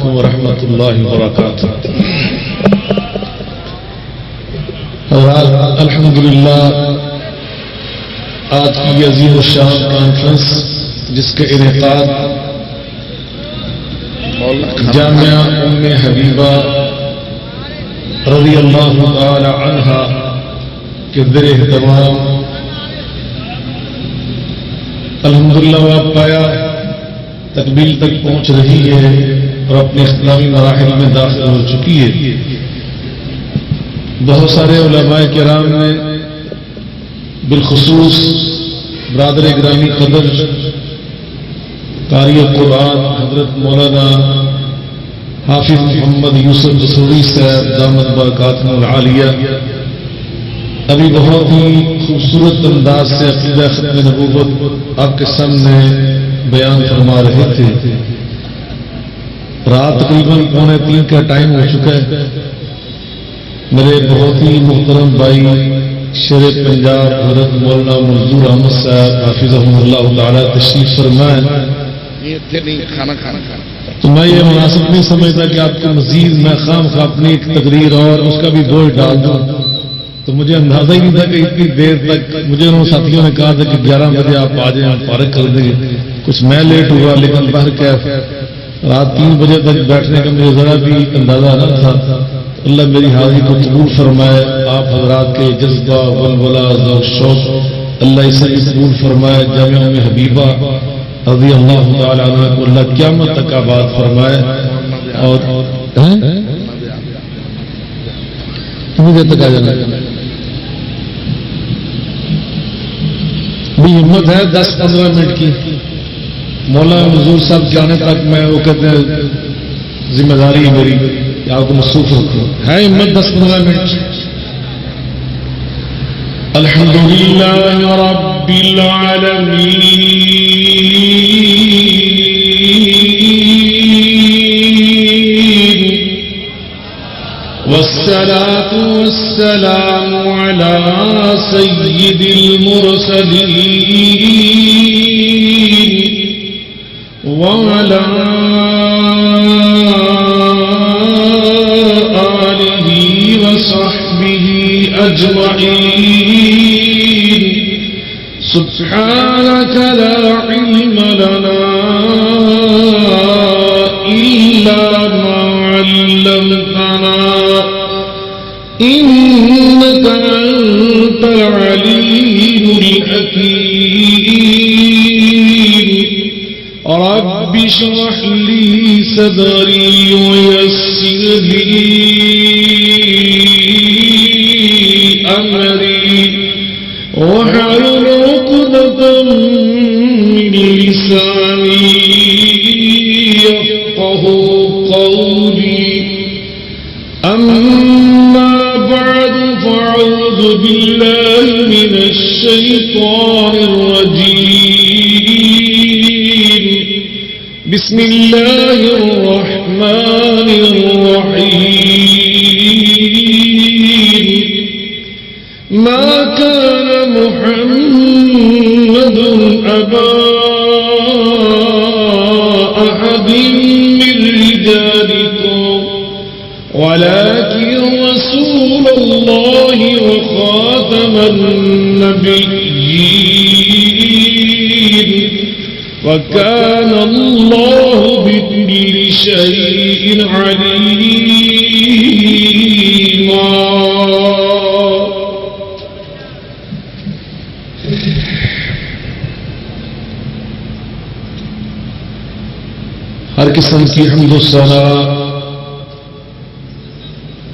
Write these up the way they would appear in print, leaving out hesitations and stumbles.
علیکم ورحمۃ اللہ وبرکاتہ۔ الحمدللہ آج کی عظیم الشان کانفرنس جس کے انعقاد جامعہ ام حبیبہ رضی اللہ تعالی عنہا کے در اہتمام الحمدللہ واب پایا تکمیل تک پہنچ رہی ہے اور اپنے اختتامی مراحل میں داخل ہو چکی ہے۔ بہت سارے علماء کرام نے بالخصوص برادر گرامی قدر قاری قرآن حضرت مولانا حافظ محمد یوسف دسوری صاحب دامت برکاتہ العالیہ ابھی بہت ہی خوبصورت انداز سے عقیدہ ختم نبوت آپ کے سامنے بیان فرما رہے تھے۔ رات تقریباً 2:45 کا ٹائم ہو چکا ہے۔ میرے بہت ہی محترم بھائی شیر پنجاب حضرت مولانا منظور احمد صاحب حافظہ اللہ تعالی تشریف فرمائیں، تو میں یہ مناسب نہیں سمجھتا کہ آپ کو مزید میں خام خواہ اپنی ایک تقریر اور اس کا بھی بوجھ ڈال دوں، تو مجھے اندازہ ہی نہیں تھا کہ اتنی دیر تک مجھے ان ساتھیوں نے کہا تھا کہ 11 بجے آپ آ جائیں فارغ کر دیں گے، کچھ میں لیٹ ہوا لیکن بہرکیف رات 3 بجے تک بیٹھنے کا مجھے ذرا بھی اندازہ نہ تھا۔ اللہ میری حاضری کو قبول فرمائے، آپ حضرات کے جذبہ ولولہ ذوق شوق اللہ اسے قبول فرمائے، جامعہ ام حبیبہ رضی اللہ تعالی عنہ کو اللہ قیامت تک آباد فرمائے۔ اور کتنی دیر تک آ جانا بھی ہمت ہے 10-15 منٹ کی، مولانا منظور صاحب کے آنے تک میں وہ کہتے ہیں ذمہ داری ہے میری کہ آپ کو مصروف رکھو، ہے ہمت 10-15 منٹ۔ الحمدللہ رب العالمین والصلاة والسلام على سيد المرسلين وعلى آله وصحبه أجمعين سبحانك لا علم لنا إلا ما علمتنا إنك أنت العليم الحكيم رب اشرح لي صدري ويسر لي أمري واحلل عقدة من لساني يفقهوا قولي أما بعد فأعوذ بالله من الشيطان الرجيم بسم الله الرحمن الرحيم ما كان محمد أبا أحد من رجالكم ولكن رسول الله وخاتم النبيين وكان الله بكل شيء عليما۔ ہر قسم کی حمد و ثنا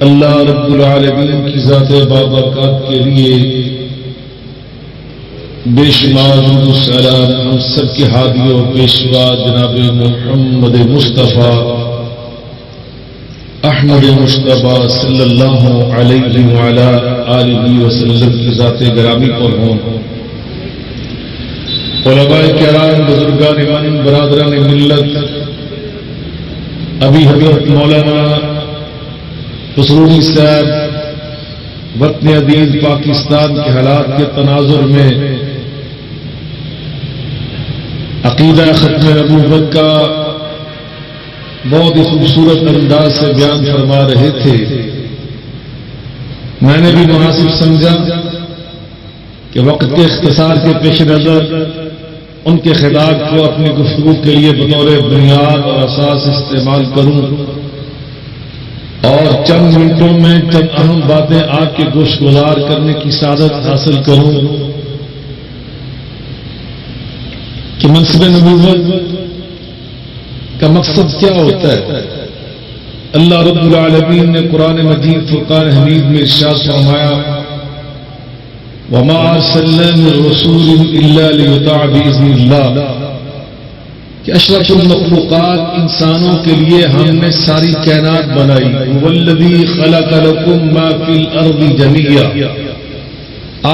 اللہ رب العالمین کی ذات بابرکات کے لیے، بے شمار حمد و سلام ہم سب کے ہادی و پیشوا جناب محمد مصطفیٰ احمد مصطفیٰ صلی اللہ علیہ وعلی آلہ وسلم کی ذات گرامی پر ہوں۔ علماء کرام، بزرگان ایمان، برادران ملت، ابھی حضرت مولانا دسوری صاحب وطن عزیز پاکستان کے حالات کے تناظر میں عقیدہ ختم نبوت کا بہت ہی خوبصورت انداز سے بیان فرما رہے تھے. میں نے بھی مناسب سمجھا کہ وقت کے اختصار کے پیش نظر ان کے خطاب کو اپنی گفتگو کے لیے بطور بنیاد اور اساس استعمال کروں اور چند منٹوں میں چند اہم باتیں آپ کے گوش گزار کرنے کی سعادت حاصل کروں کہ منصب نبوت کا مقصد کیا ہوتا ہے. اللہ رب العالمین نے قرآن مجید فرقان حمید میں ارشاد فرمایا وَمَا أَرْسَلْنَا مِن رَّسُولٍ إِلَّا لِيُطَاعَ بِإِذْنِ اللَّهِ کہ اشرف المخلوقات انسانوں کے لیے ہم نے ساری کائنات بنائی. وَالَّذِي خَلَقَ لَكُم مَّا فِي الْأَرْضِ جَمِيعًا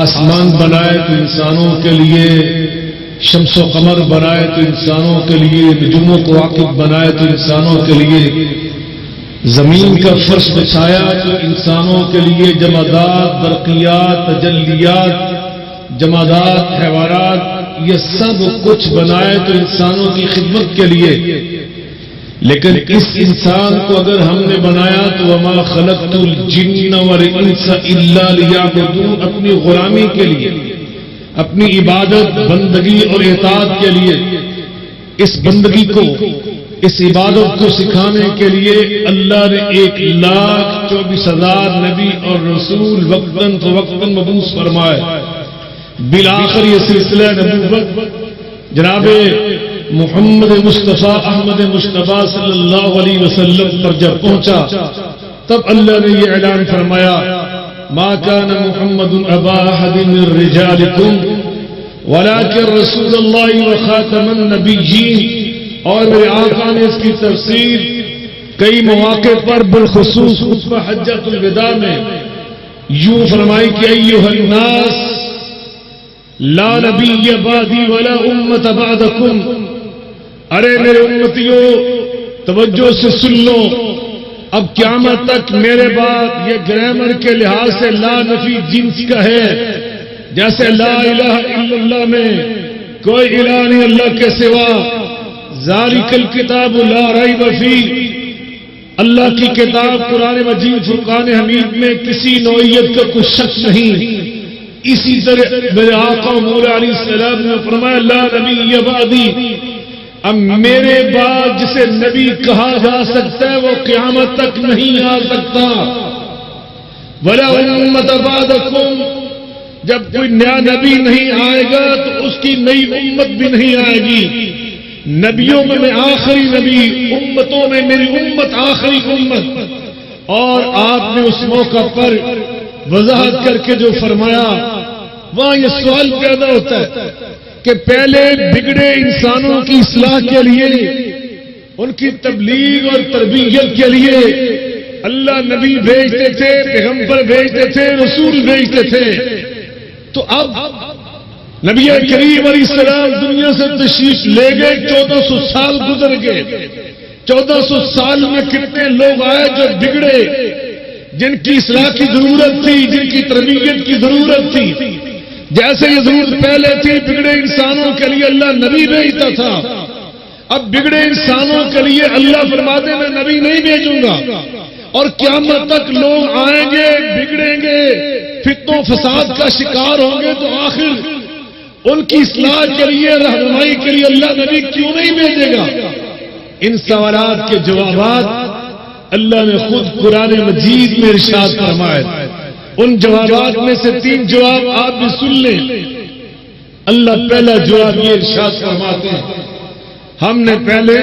آسمان بنائے تو انسانوں کے لیے, شمس و قمر بنائے تو انسانوں کے لیے, نجوم و کواکب بنائے تو انسانوں کے لیے, زمین کا فرش بچھایا تو انسانوں کے لیے, جمادات, برقیات, تجلیات, جمادات, حیوانات, یہ سب کچھ بنائے تو انسانوں کی خدمت کے لیے. لیکن اس انسان کو اگر ہم نے بنایا تو وما خلقت الجن والانس الا لیعبدون, اپنی غلامی کے لیے, اپنی عبادت, بندگی اور اطاعت کے لیے. اس بندگی کو, اس عبادت کو سکھانے کے لیے اللہ نے 1,24,000 نبی اور رسول وقتاً فوقتاً مبعوث فرمائے. بالآخر یہ سلسلہ نبوت جناب محمد مصطفیٰ احمد مصطفیٰ صلی اللہ علیہ وسلم پر جب پہنچا تب اللہ نے یہ اعلان فرمایا ما كان محمد ابا احد من رجالكم ولكن رسول الله وخاتم النبيين. اور میرے آقا نے اس کی تفسیر کئی مواقع پر بالخصوص خطبہ حجۃ الوداع میں یوں فرمائی کہ ایھا الناس لا نبی بعدی ولا امت بعدکم. ارے میرے امتیوں توجہ سے سن لو, اب قیامت تک میرے بعد یہ گرامر کے لحاظ سے لا نفی جنس کا ہے. جیسے لا الہ الا اللہ میں کوئی الہ نہیں اللہ کے سوا, ذالک الکتاب لا ریب فیہ, اللہ کی کتاب قرآن مجید فرقان حمید میں کسی نوعیت کا کوئی شک نہیں. اسی طرح میرے آقا مولا علیہ السلام نے فرمایا لا نبی بعدی, اب میرے بعد جسے نبی کہا جا سکتا ہے وہ قیامت تک نہیں آ سکتا. ولا امت بعدکم, جب کوئی نیا نبی نہیں آئے گا تو اس کی نئی امت بھی نہیں آئے گی. نبیوں میں میں آخری نبی, امتوں میں میری امت آخری امت. اور آپ نے اس موقع پر وضاحت کر کے جو فرمایا وہاں یہ سوال پیدا ہوتا ہے کہ پہلے بگڑے انسانوں کی اصلاح کے لیے, ان کی تبلیغ اور تربیت کے لیے اللہ نبی بھیجتے تھے, پیغمبر بھیجتے تھے, رسول بھیجتے تھے. تو اب نبی کریم علیہ السلام دنیا سے تشریف لے گئے, 1400 سال گزر گئے. 1400 سال میں کتنے لوگ آئے جو بگڑے, جن کی اصلاح کی ضرورت تھی, جن کی تربیت کی ضرورت تھی. جیسے یہ ضرورت پہلے تھی بگڑے انسانوں کے لیے اللہ نبی بھیجتا تھا, اب بگڑے انسانوں کے لیے اللہ فرماتے میں نبی نہیں بھیجوں گا. اور قیامت تک لوگ آئیں گے, بگڑیں گے, فتنوں و فساد کا شکار ہوں گے, تو آخر ان کی اصلاح کے لیے, رہنمائی کے لیے اللہ نبی کیوں نہیں بھیجے گا؟ ان سوالات کے جوابات اللہ نے خود قرآن مجید میں ارشاد فرمائے. ان جوابات میں سے 3 جواب آپ بھی سن لیں. اللہ پہلا جواب یہ ارشاد فرماتے ہیں ہم نے پہلے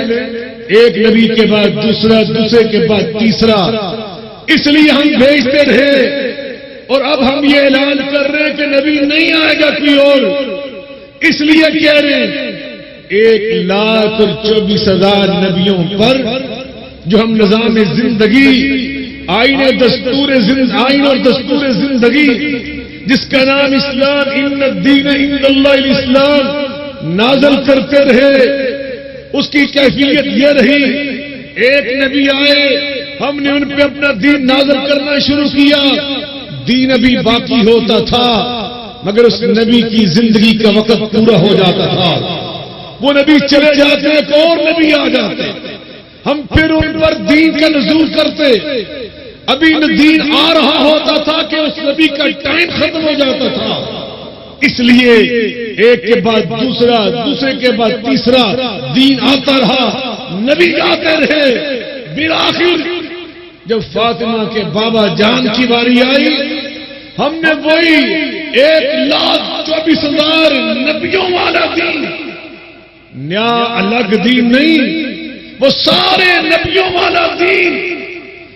ایک نبی کے بعد دوسرا, دوسرے کے بعد تیسرا, اس لیے ہم بھیجتے رہے. اور اب ہم یہ اعلان کر رہے ہیں کہ نبی نہیں آئے گا کوئی اور, اس لیے کہہ رہے ہیں 1,24,000 نبیوں پر جو ہم نظام زندگی, آئین اور دستور زندگی جس کا نام اسلام, ان الدین عند اللہ الاسلام, نازل کرتے رہے. اس کی کیفیت یہ رہی ایک نبی آئے, ہم نے ان پہ اپنا دین نازل کرنا شروع کیا. دین ابھی باقی ہوتا تھا مگر اس نبی کی زندگی کا وقت پورا ہو جاتا تھا. وہ نبی چلے جاتے, ایک اور نبی آ جاتے. ہم پھر ان پر دین کا نزول کرتے. ابھی دین آ رہا ہوتا تھا کہ اس نبی کا ٹائم ختم ہو جاتا تھا. اس لیے ایک کے بعد دوسرا، دوسرے کے بعد تیسرا دین آتا رہا، نبی آتے رہے. بالآخر جب فاطمہ کے بابا جان کی باری آئی، ہم نے وہی 1,24,000 نبیوں والا دین، نیا الگ دین نہیں، وہ سارے نبیوں والا دین،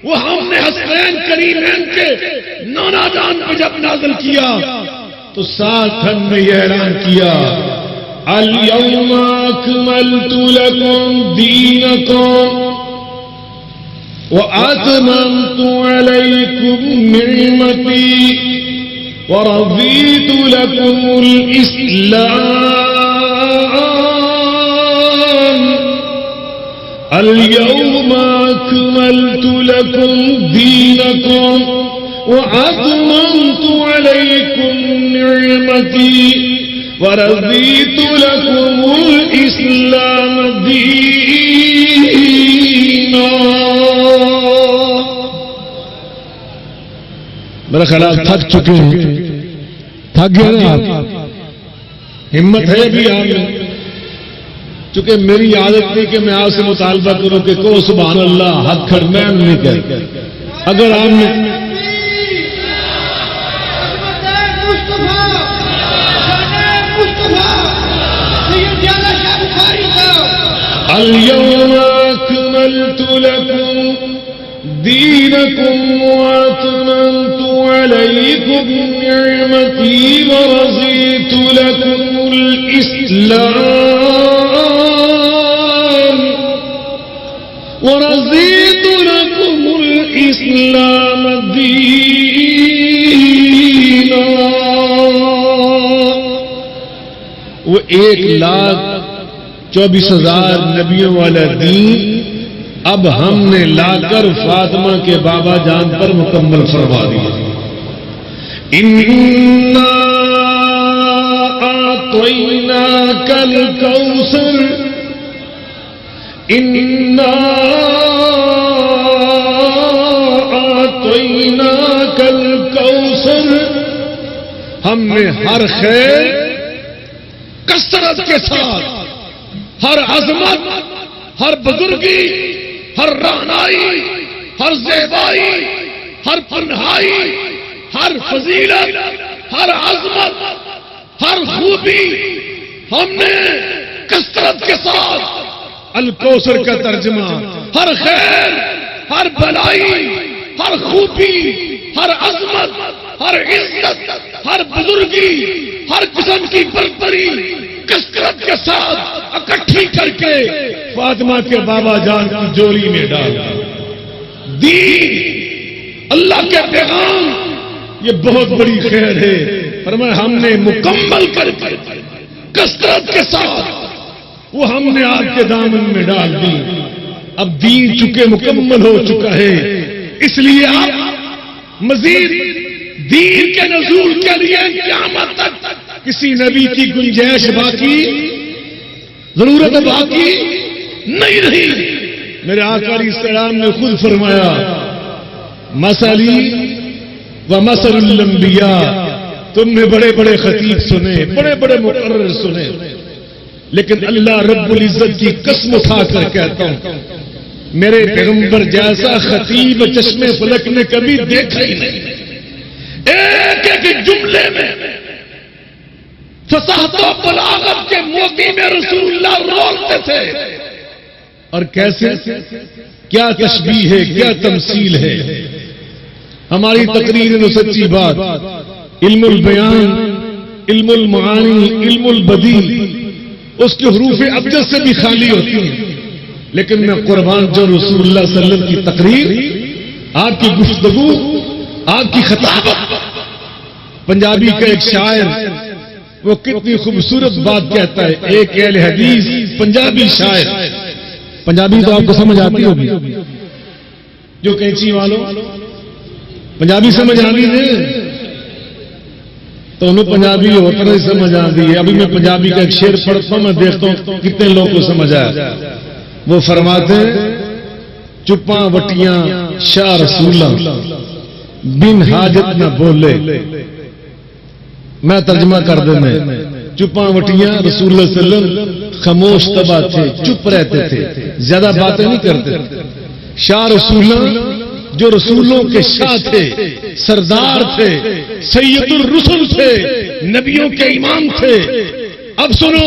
وہ ہم نے حسنین کریمین کے نانا جان پہ جب نازل کیا تو ساتھ ہم نے یہ اعلان کیا الیوم اکملت لکم دینکم واتممت علیکم نعمتی ورضیت لکم الاسلام اليوم اکملت لکم دینکم واتممت علیکم نعمتی ورضیت لکم الاسلام دینا. میرا خیال تھک چکے ہیں، تھک گئے نا آپ؟ ہمت ہے بھی آپ میں؟ چونکہ میری عادت نہیں کہ میں آپ سے مطالبہ کروں کہ کو سبحان اللہ حق کھڑ، میں نہیں کہتا. اگر آپ نے اليوم اکملت لکم دینکم واتممت علیکم نعمتی ورضیت لکم الاسلام ورضیت لکم الاسلام دینا. وہ 1,24,000 نبیوں والا دین اب ہم نے لا کر فاطمہ کے بابا جان پر مکمل فرما دیا. اِنَّا أَعْطَيْنَاكَ الْكَوْثَرَ اِنَّا أَعْطَيْنَاكَ الْكَوْثَرَ. ہم نے ہر خیر کثرت کے ساتھ، ہر عظمت، ہر بزرگی، ہر رہنائی، ہر زیبائی، ہر پنہائی، ہر فضیلت، ہر عظمت، ہر خوبی ہم نے کثرت کے ساتھ. الکوثر کا ترجمہ ہر خیر، ہر بلائی، ہر خوبی، ہر عظمت، ہر عزت، ہر بزرگی، ہر قسم کی برتری کثرت کے ساتھ اکٹھی کر کے فاطمہ کے بابا جان کی جولی میں ڈال. دین، اللہ کے پیغام، یہ بہت بڑی خیر ہے. فرمایا ہم نے مکمل کر کثرت کے ساتھ وہ ہم نے آپ کے دامن میں ڈال دی. اب دین چکے مکمل ہو چکا ہے، اس لیے آپ مزید دین کے نزول کے لیے قیامت تک کسی نبی کی گنجائش باقی، ضرورت باقی نہیں رہی. میرے آقا علیہ السلام نے خود فرمایا مثلی و مثل الانبیاء. تم نے بڑے بڑے خطیب سنے، بڑے بڑے مقرر سنے، لیکن اللہ رب العزت کی قسم اٹھا کر کہتا ہوں میرے پیغمبر جیسا خطیب چشمے فلک نے کبھی دیکھا ہی نہیں. ایک ایک جملے میں فصاحت و بلاغت کے موتی میں رسول اللہ رولتے تھے. اور کیسے، کیا تشبیہ ہے، کیا تمثیل ہے. ہماری تقریر میں سچی بات، علم البیان، علم المعانی، علم البدیع اس کے حروف ابجد سے بھی خالی ہوتی ہیں. لیکن میں قربان جو رسول اللہ صلی اللہ علیہ وسلم کی تقریر، آپ کی گفتگو، آپ کی خطابت. پنجابی کا ایک شاعر وہ کتنی خوبصورت بات کہتا ہے. ایک اہل حدیث پنجابی شاعر، پنجابی تو آپ کو سمجھ آتی ہوگی، جو کینچی والوں پنجابی سمجھ آتی ہے تو انہوں پنجابی ہوتا نہیں سمجھ آتی ہے. ابھی میں پنجابی کا ایک شعر پڑھتا ہوں، میں دیکھتا ہوں کتنے لوگوں کو سمجھ آیا. وہ فرماتے ہیں چپاں وٹیاں شاہ رسولہ بن حاجت نہ بولے. میں ترجمہ کر دینا. چپاں وٹیاں رسول اللہ صلی اللہ علیہ وسلم خاموش طبع تھے، چپ رہتے تھے، زیادہ باتیں نہیں کرتے. شاہ رسولہ جو رسولوں کے شاہ تھے، سردار تھے، سید الرسل تھے، نبیوں کے امام تھے. اب سنو،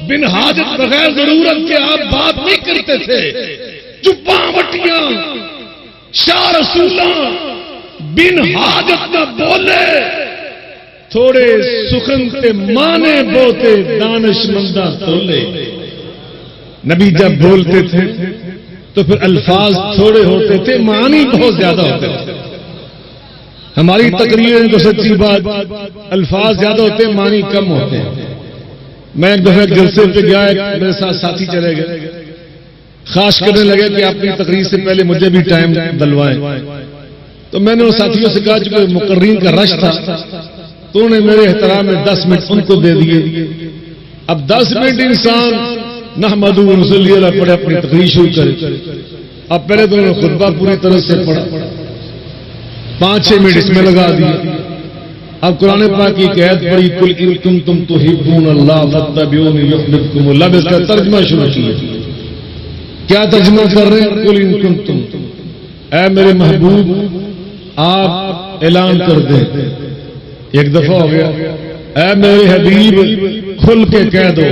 بن حاجت بغیر ضرورت کے آپ بات نہیں کرتے تھے. چپاں وٹیاں شاہ رسولہ بن حاجت نہ بولے، تھوڑے سخن تے مانے بوتے دانش مندہ تولے. نبی جب بولتے تھے تو پھر الفاظ تھوڑے ہوتے تھے، معنی بہت زیادہ ہوتے تھے. ہماری تقریریں تو سچی بات الفاظ زیادہ ہوتے ہیں، معنی کم ہوتے ہیں. میں ایک دفعہ جلسے پہ گیا، میرے ساتھ ساتھی چلے گئے، خواہش کرنے لگے کہ اپنی تقریر سے پہلے مجھے بھی ٹائم دلوائیں. تو میں نے ان ساتھیوں سے کہا چونکہ مقررین کا رش تھا تو انہوں نے میرے احترام میں 10 منٹ ان کو دے دیے. اب 10 منٹ انسان نحمدہ و نصلی علیہ پڑھے، اپنی تقریر شروع کرے. اب پہلے تو انہوں نے خطبہ پوری طرح سے پڑھا، 5-6 منٹ اس میں لگا دیے. اب قرآن پاک کی قید پڑھی، قل ان کنتم تحبون اللہ فاتبعونی یحببکم اللہ. اب اس کا ترجمہ شروع کیا. کیا ترجمہ کر رہے ہیں؟ قل ان کنتم، اے میرے محبوب آپ اعلان کر دیں. ایک دفعہ ہو گیا، اے میرے حبیب کھل کے کہہ دو،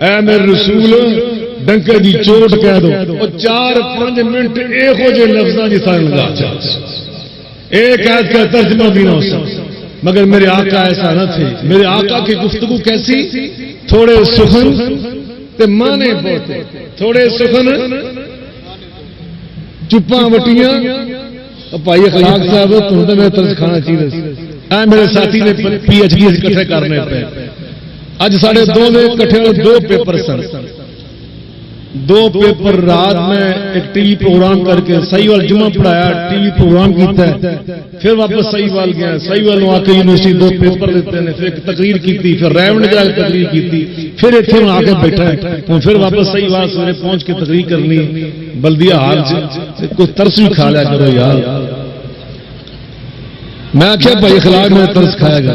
اے میرے رسول ڈنکے دی چوٹ کہہ دو. اور 4-5 منٹ ایک ہو جائے لفظاں جی سارے لگا ایک آیت کا ترجمہ بھی نہ ہو سکتا. مگر میرے آقا ایسا نہ تھے. میرے آقا کی گفتگو کیسی؟ تھوڑے سخن تے مانے بوتے، تھوڑے سخن چپاں وٹیاں. بھائی اخلاق صاحب تم تو میرے طرز کھانا چاہیے. میرے ساتھی نے پی ایچ ڈی کٹھے کرنے پہ اج ساڑھے 2 نے کٹھے ہوئے 2 پیپر سن. 2 پیپر رات میں ایک ٹی وی پروگرام کر کے صحیح وال جمعہ پڑھایا، ٹی وی پروگرام کیتا ہے، پھر واپس صحیح وال گیا. صحیح وال آ کے یونیورسٹی 2 پیپر دیتے ہیں، پھر ایک تقریر کی، پھر ریونڈ جا کے تقریر کی، پھر اتنے آ کے بیٹھا ہے، پھر واپس صحیح وال سویرے پہنچ کے تقریر کرنی. بلدیہ حال سے کوئی ترس بھی کھا لیا کرو یار. میں آخیا بھائی اخلاق میں ترس کھایا گا.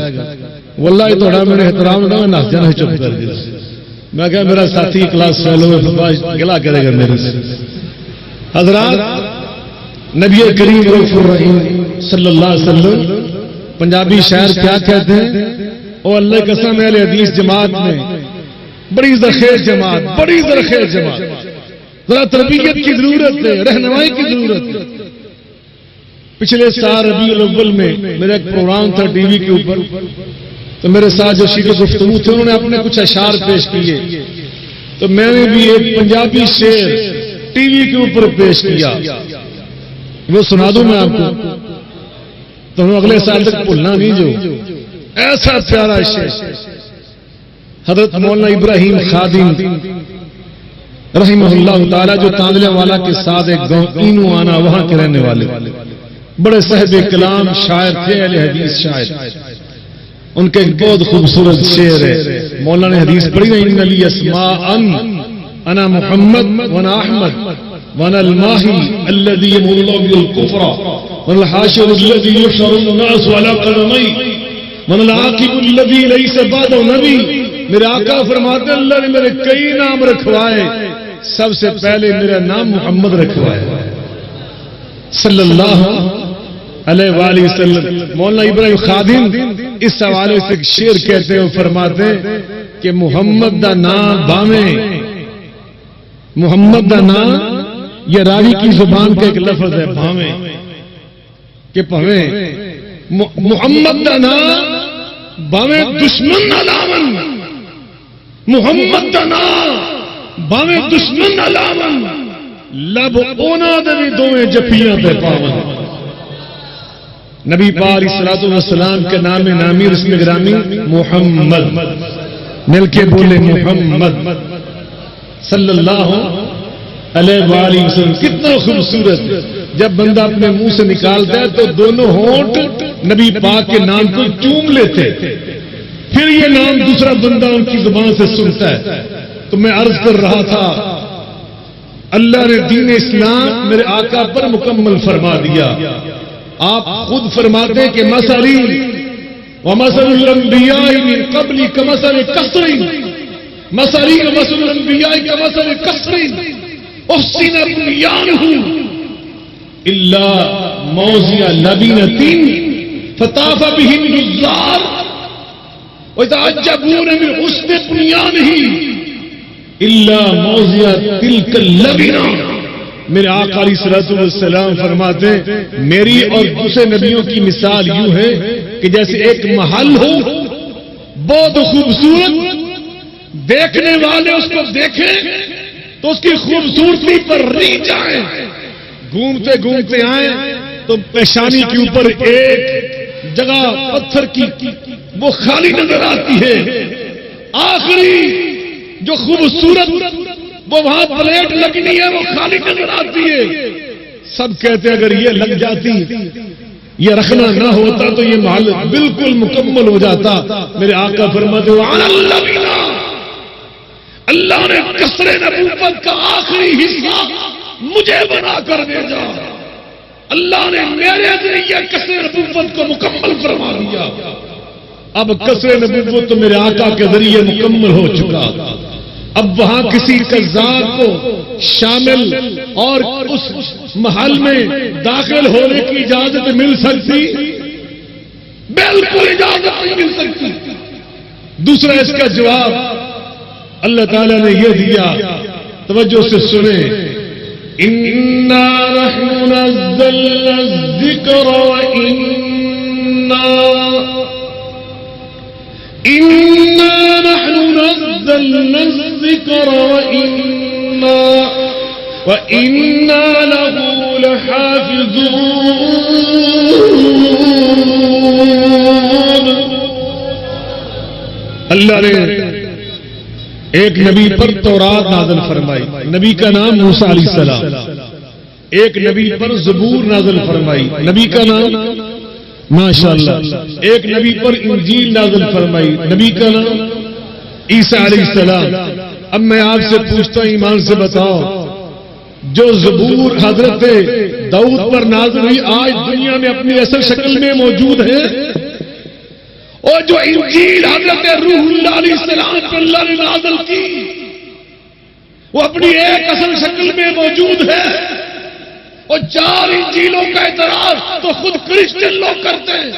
واللہ یہ تھوڑا میرے احترام نہ نس جانا چپ کر دیا. میں کہا میرا ساتھی کلاس فیلو گلا کرے گا میرے سے. حضرات نبی کریم رؤوف الرحیم صلی اللہ علیہ وسلم پنجابی شاعر کیا کہتے ہیں؟ او اللہ قسم اہل حدیث جماعت میں بڑی زرخیز جماعت، بڑی زرخیز جماعت، ذرا تربیت کی ضرورت ہے، رہنمائی کی ضرورت ہے. پچھلے سال ربیع الاول میں میرا ایک پروگرام تھا ٹی وی کے اوپر، تو میرے ساتھ جو شیخ گفتگو تھے انہوں نے اپنے کچھ اشعار پیش کیے، تو میں نے بھی ایک پنجابی شعر ٹی وی کے اوپر پیش کیا. وہ سنا دوں میں آپ کو، تو ہم اگلے سال تک بھولنا نہیں. جو ایسا پیارا شعر حضرت مولانا ابراہیم خادم رحمہ اللہ تعالی جو تاندلے والا کے ساتھ ایک گاؤں اینو آنا وہاں کے رہنے والے بڑے صاحب کلام شاعر تھے، اہل حدیث شاعر. ان کے ایک بہت خوبصورت شعر ہے، مولانا نے حدیث پڑھی نا، ان لی اسماء انا محمد وانا احمد وانا الماہی الذی یمر اللہ بالکفر والحاشر الذی یحشر الناس علی قدمی وانا العاقب الذی لیس بعد نبی. میرے آقا فرماتے اللہ نے میرے کئی نام رکھوائے، سب سے پہلے میرا نام محمد رکھوایا صلی اللہ علیہ وآلہ وسلم. مولانا ابراہیم خادم اس حوالے سے ایک شعر کہتے ہیں، فرماتے ہیں کہ محمد دا نام باویں، محمد دا نام یہ راوی کی زبان کا ایک لفظ ہے، باویں کہ پویں محمد دا نام باویں دشمن نہ لاون، محمد دا نام باویں دشمن نہ لاون، لب اونا دے بھی دویں جفیاں تے پاون. نبی پاک علیہ الصلوۃ والسلام کے نام نامی رسم گرامی محمد، مل کے بولے محمد صلی اللہ علیہ وآلہ وسلم. کتنا خوبصورت جب بندہ اپنے منہ سے نکالتا ہے تو دونوں ہونٹ نبی پاک کے نام کو چوم لیتے، پھر یہ نام دوسرا بندہ ان کی زبان سے سنتا ہے. تو میں عرض کر رہا تھا اللہ نے دین اسلام میرے آقا پر مکمل فرما دیا. آپ خود فرماتے کہ مثلی ومثل الانبیاء من قبلی کمثل قصر مثلی ومثل الانبیاء کمثل قصر احسن بنیانہ الا موضع لبنۃ فطاف به النظار ويتعجبون من حسن بنیانہ الا موضع تلک اللبنہ. میرے آقا علیہ الصلوۃ والسلام فرماتے ہیں میری اور دوسرے نبیوں کی مثال یوں ہے کہ جیسے ایک محل ہو بہت خوبصورت، دیکھنے والے اس کو دیکھیں تو اس کی خوبصورتی پر ری جائیں، گھومتے گھومتے آئیں تو پیشانی کے اوپر ایک جگہ پتھر کی وہ خالی نظر آتی ہے، آخری جو خوبصورت وہ وہاں پلیٹ لگنی ہے وہ خالی نظر آتی ہے. سب کہتے ہیں اگر یہ لگ جاتی، یہ رکھنا نہ ہوتا تو یہ محل بالکل مکمل ہو جاتا. میرے آقا فرماتے ہیں اللہ نے قصر نبوت کا آخری حصہ مجھے بنا کر بھیجا، اللہ نے میرے ذریعے قصر نبوت کو مکمل فرما دیا. اب قصر نبوت تو میرے آقا کے ذریعے مکمل ہو چکا. اب وہاں کسی قذاب کو شامل اور اس محل میں داخل ہونے کی اجازت مل سکتی؟ بالکل اجازت نہیں مل سکتی. دوسرا اس کا جواب اللہ تعالیٰ نے یہ دیا، توجہ سے سنیں، اِنَّا نَحْنُ نَزَّلْنَا الذِّكْرَ إِنَّا نَحْنُ نَزَّلْنَا الذِّكْرَ وَإِنَّا لَهُ لَحَافِظُونَ. اللہ نے ایک نبی پر تورات نازل فرمائی، نبی کا نام موسیٰ علیہ السلام. ایک نبی پر زبور نازل فرمائی، نبی کا نام ماشاءاللہ. ایک نبی پر انجیل نازل فرمائی، نبی کا نام عیسیٰ علیہ السلام. اب میں آپ سے پوچھتا ہوں ایمان سے بتاؤ، جو زبور حضرت داؤد پر نازل ہوئی آج دنیا میں اپنی اصل شکل میں موجود ہے؟ اور جو انجیل حضرت روح اللہ علیہ السلام پر اللہ نے نازل کی وہ اپنی ایک اصل شکل میں موجود ہے. اور 4 انجیلوں کا اعتراض تو خود کرسچن لوگ کرتے ہیں.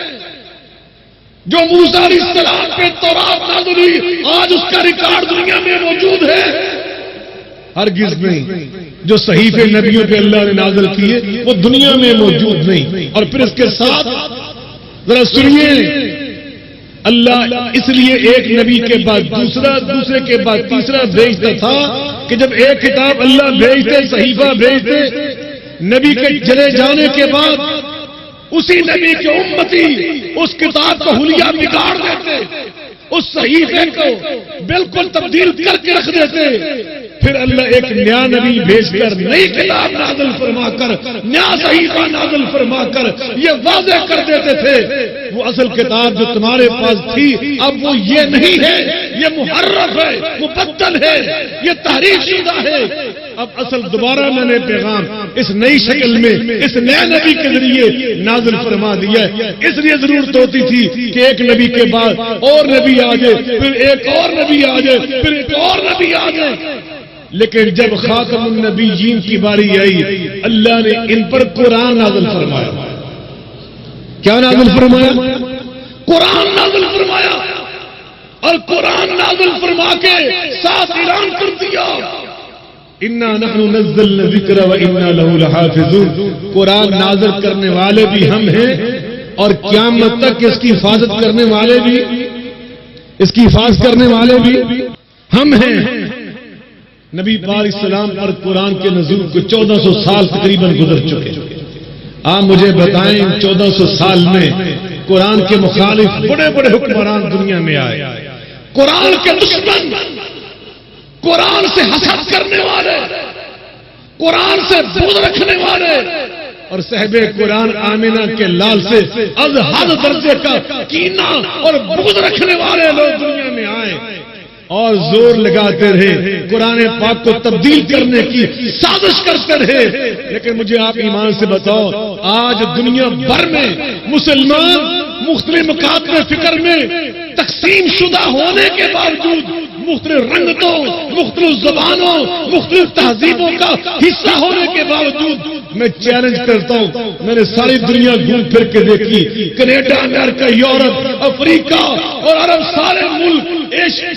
جو موسیٰ علیہ السلام پہ تورات نازل ہوئی آج اس کا ریکارڈ دنیا میں موجود ہے؟ ہرگز نہیں. جو صحیفے نبیوں پہ اللہ نے نازل کیے وہ دنیا میں موجود نہیں. اور پھر اس کے ساتھ ذرا سنیے، اللہ اس لیے ایک نبی کے بعد دوسرا، دوسرے کے بعد تیسرا بھیجتا تھا کہ جب ایک کتاب اللہ بھیجتے، صحیفہ بھیجتے، نبی کے چلے جانے کے بعد اسی نبی کے امتی اس کتاب کا حلیہ بگاڑ دیتے، اس صحیفے کو بالکل تبدیل کر کے رکھ دیتے. پھر اللہ ایک نیا نبی بھیج کر نئی کتاب نازل فرما کر، نیا صحیفہ نازل فرما کر یہ واضح کر دیتے تھے وہ اصل کتاب جو تمہارے پاس تھی اب وہ یہ نہیں ہے، یہ محرف ہے، مبدل ہے، یہ تحریف شدہ ہے. اب اصل دوبارہ میں نے پیغام اس نئی شکل میں اس نئے نبی کے ذریعے نازل فرما دیا ہے. اس لیے ضرورت ہوتی تھی کہ ایک نبی کے بعد اور نبی آ جائے، پھر ایک اور نبی آ جائے، پھر ایک اور نبی آ جائے. لیکن جب خاتم النبیین کی باری آئی اللہ نے ان پر قرآن نازل فرمایا. کیا نازل فرمایا؟ قرآن نازل فرمایا. اور قرآن نازل فرما کے ساتھ اعلان کر دیا اِنَّا نَحْنُ نَزَّلْنَا الذِّكْرَ وَإِنَّا لَهُ لَحَافِظُونَ. قرآن نازل کرنے والے بھی ہم ہیں اور قیامت تک اس کی حفاظت کرنے والے بھی، اس کی حفاظت کرنے والے بھی ہم ہیں. نبی پاک علیہ السلام پر قرآن کے نزول کو 1400 سال تقریباً گزر چکے. آپ مجھے بتائیں ان 1400 سال میں قرآن کے مخالف بڑے بڑے حکمران دنیا میں آئے، قرآن کے دشمن، قرآن سے حسد کرنے والے، قرآن سے بغض رکھنے والے، اور صاحب قرآن آمنہ کے لال سے از حد درجے کا کینہ اور بغض رکھنے والے لوگ دنیا میں آئے. اور زور لگاتے رہے، قرآن پاک کو تبدیل کرنے کی سازش کرتے رہے، لیکن مجھے آپ ایمان سے بتاؤ، آج دنیا بھر میں مسلمان مختلف نقاط میں فکر میں تقسیم شدہ ہونے کے باوجود، مختلف رنگتوں، مختلف زبانوں، مختلف تہذیبوں کا حصہ ہونے کے باوجود میں چیلنج کرتا ہوں، میں نے ساری دنیا گھوم پھر کے دیکھی، کینیڈا، امریکہ، یورپ، افریقہ اور عرب، سارے ملک،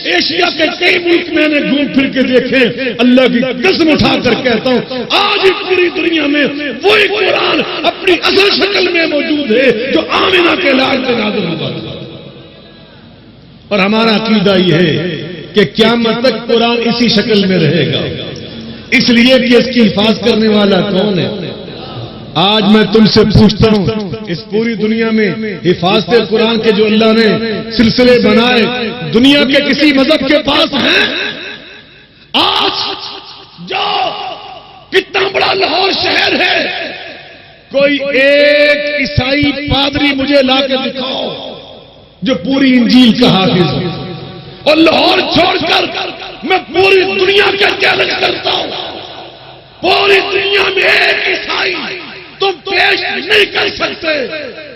ایشیا کے کئی ملک میں نے گھوم پھر کے دیکھے، اللہ کی قسم اٹھا کر کہتا ہوں آج پوری دنیا میں وہی قرآن اپنی اصل شکل میں موجود ہے جو آمنہ کے لاڈ میں نازل ہوا تھا۔ اور ہمارا عقیدہ یہ ہے کہ قیامت تک قرآن اسی شکل میں رہے گا، اس لیے کہ اس کی حفاظت کرنے والا کون ہے؟ آج میں تم سے پوچھتا ہوں، اس پوری دنیا میں حفاظت قرآن کے جو اللہ نے سلسلے بنائے دنیا کے کسی مذہب کے پاس ہیں؟ آج جو کتنا بڑا لاہور شہر ہے، کوئی ایک عیسائی پادری مجھے لا کے دکھاؤ جو پوری انجیل کا حافظ ہو، اور لاہور چھوڑ کر میں پوری دنیا کا چیلنج کرتا ہوں، پوری دنیا میں ایک عیسائی تم پیش نہیں کر سکتے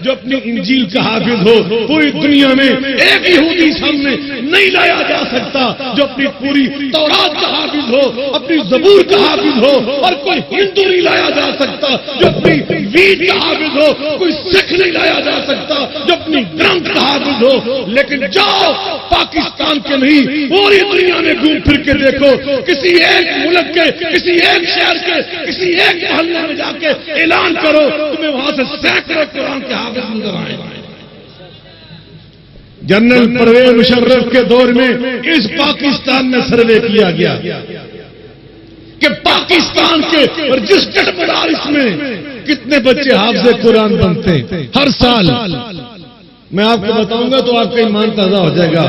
جو اپنی انجیل کا حافظ ہو، پوری دنیا میں ایک یہودی سامنے نہیں لایا جا سکتا جو اپنی پوری تورات کا حافظ ہو، اپنی زبور کا حافظ ہو، اور کوئی ہندو نہیں لایا جا سکتا جو اپنی وید کا حافظ ہو، کوئی سکھ نہیں لایا جا سکتا جو اپنی گرنتھ کا حافظ ہو، لیکن جاؤ پاکستان کے نہیں پوری دنیا میں گھوم پھر کے دیکھو، کسی ایک ملک کے، کسی ایک شہر کے، کسی ایک محلے میں جا کے اعلان کرو، تمہیں وہاں سے سینکڑوں قرآن کے حافظ نظر آئے۔ جنرل پرویز مشرف کے دور میں اس پاکستان میں سروے کیا گیا کہ پاکستان کے رجسٹرڈ مدارس میں کتنے بچے حافظ قرآن بنتے ہیں ہر سال۔ میں آپ کو بتاؤں گا تو آپ کا ایمان تازہ ہو جائے گا۔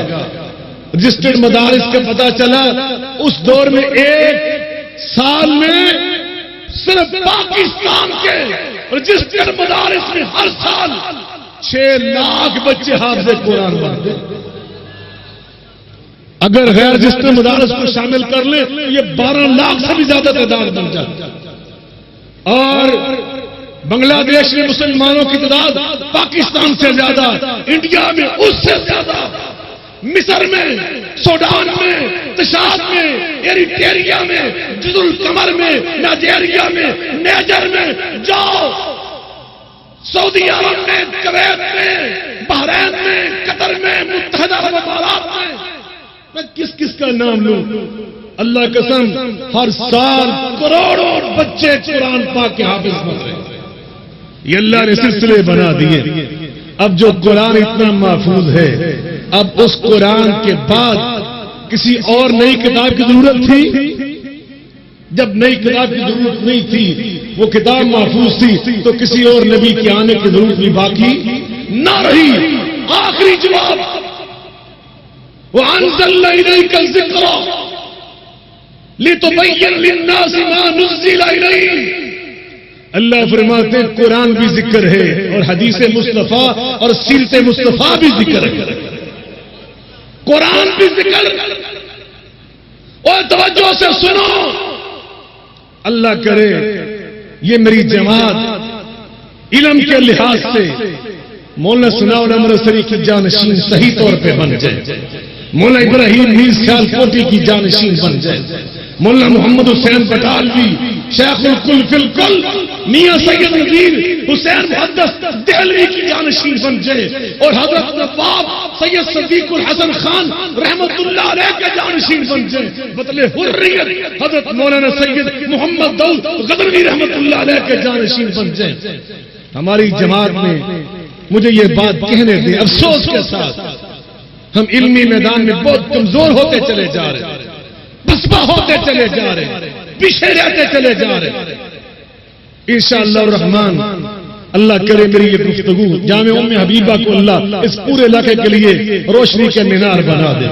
رجسٹرڈ مدارس کا پتہ چلا اس دور میں ایک سال میں صرف پاکستان کے رجسٹرڈ مدارس میں ہر سال 6 لاکھ بچے حافظ قرآن بنتے۔ اگر غیر رجسٹرڈ مدارس کو شامل کر لیں تو یہ 12 لاکھ سے بھی زیادہ تعداد بن جاتی۔ اور بنگلہ دیش میں مسلمانوں کی تعداد پاکستان سے زیادہ، انڈیا میں اس سے زیادہ، مصر میں، سوڈان میں، تشاد میں، ایریٹریا میں، جزر القمر میں، نائجیریا میں، نیجر میں، جاؤ سعودی عرب میں، کویت میں، بحرین میں، قطر میں، متحدہ عرب امارات میں کس کس کا نام لوں؟ اللہ قسم ہر سال کروڑوں بچے قرآن پاک کے حافظ بن رہے ہیں۔ یہ اللہ نے سلسلے بنا دیے۔ اب جو قرآن اتنا محفوظ ہے، اب اس قرآن کے بعد کسی اور نئی کتاب کی ضرورت تھی؟ جب نئی کتاب کی ضرورت نہیں تھی، وہ کتاب محفوظ تھی، تو کسی اور نبی کے آنے کی ضرورت بھی باقی نہ رہی۔ آخری جواب وَأَنزَلْنَا إِلَيْكَ الذِّكْرَ لِتُبَيِّنَ لِلنَّاسِ مَا نُزِّلَ إِلَيْهِمْ۔ اللہ فرماتے ہیں قرآن بھی ذکر ہے اور حدیث مصطفیٰ اور سیرت مصطفیٰ بھی ذکر ہے، قرآن بھی ذکر۔ اور توجہ سے سنو، اللہ کرے یہ میری جماعت علم کے لحاظ سے مولانا ثناء الحق امرتسری کی جانشین صحیح طور پہ بن جائے، مولانا ابراہیم میر سیالکوٹی کی جانشین بن جائے، مولانا محمد حسین بٹالوی شیخ الکل فی الکل میاں سید نذیر حسین محدث دہلوی کی جانشین بن جائے، اور حضرت نواب سید صدیق الحسن خان رحمت اللہ علیہ کے جانشین بن جائے، بطل حریت حضرت مولانا سید محمد داؤد غدنوی رحمت اللہ علیہ کے جانشین بن جائے۔ ہماری جماعت میں مجھے یہ بات کہنے دیں افسوس کے ساتھ، ہم علمی میدان میں بہت کمزور ہوتے چلے جا رہے ہیں، بسپا ہوتے چلے جا رہے ہیں، پیچھے رہتے چلے جا رہے ہیں۔ انشاءاللہ الرحمن اللہ کرے میری یہ گفتگو جامع ام حبیبہ کو اللہ اس پورے علاقے کے لیے روشنی کے مینار بنا دے،